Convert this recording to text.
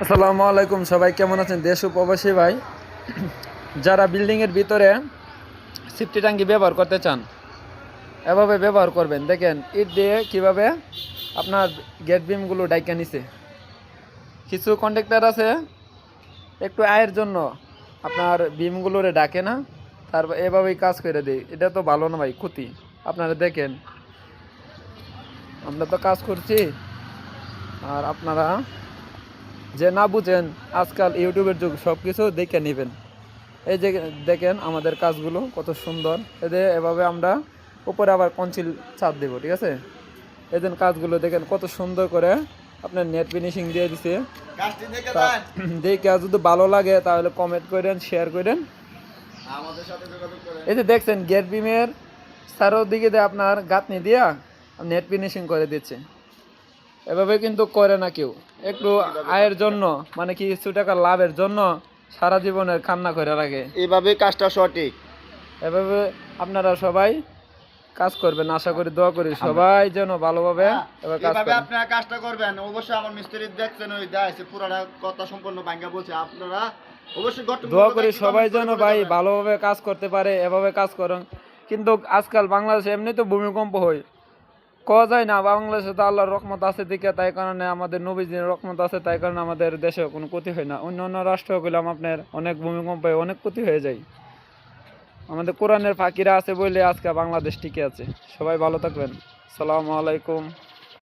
আসসালামু আলাইকুম, সবাই কেমন আছেন? দেশ ও প্রবাসী ভাই যারা বিল্ডিংয়ের ভিতরে সিফটি ট্যাঙ্কি ব্যবহার করতে চান, এভাবে ব্যবহার করবেন। দেখেন ইট দিয়ে কিভাবে আপনার গেট বিমগুলো ডাইকা নিছে। কিছু কন্ট্রাক্টর আছে একটু আয়ের জন্য আপনার বিমগুলোরে ডাকে না, তারপর এভাবেই কাজ করে দেয়। এটা তো ভালো না ভাই, ক্ষতি। আপনারা দেখেন, আমরা তো কাজ করছি আর আপনারা যে না বুঝেন, আজকাল ইউটিউবের যুগ, সব কিছু দেখে নেবেন। এই যে দেখেন আমাদের কাজগুলো কত সুন্দর। এদের এভাবে আমরা উপরে আবার কনসিল ছাদ দেবো, ঠিক আছে? এই যে কাজগুলো দেখেন কত সুন্দর করে আপনার নেট ফিনিশিং দিয়ে দিছে। দেখে যদি ভালো লাগে তাহলে কমেন্ট করেন, শেয়ার করেন, এই যে দেখছেন গেট বিমের চারোদিকে দিয়ে আপনার গাঁথনি দিয়া নেট ফিনিশিং করে দিচ্ছে। এভাবে কিন্তু করে না কেউ, একটু আয়ের জন্য, মানে কিছু টাকা লাভের জন্য সারা জীবনের কান্না করে রাখে। এভাবে কাজটা সঠিক। এভাবে আপনারা সবাই কাজ করবেন, আশা করি, দোয়া করি সবাই যেন ভালোভাবে এবার কাজ এভাবে করেন। আপনারা কাজটা করবেন। অবশ্যই আমার মিস্ত্রি দেখছেন, ওই দেখাইছে পুরাটা কথা সম্পূর্ণ ভাঙ্গা বলছে। আপনারা অবশ্যই দোয়া করি সবাই যেন ভাই ভালোভাবে কাজ করতে পারে, এভাবে কাজ করুন। কিন্তু আজকাল বাংলাদেশে এমনি তো ভূমিকম্প হয়, কওয়া যায় না। বাংলাদেশে তো আল্লাহর রহমত আছে দিকে, তাই কারণে আমাদের নবীজির রহমত আছে, তাই কারণে আমাদের দেশে কোনো ক্ষতি হয় না। অন্য অন্য রাষ্ট্র গেলাম আপনার অনেক ভূমিকম্পে অনেক ক্ষতি হয়ে যায়। আমাদের কোরআনের ফাঁকিরা আছে বলে আজকে বাংলাদেশ টিকে আছে। সবাই ভালো থাকবেন। আসসালামু আলাইকুম।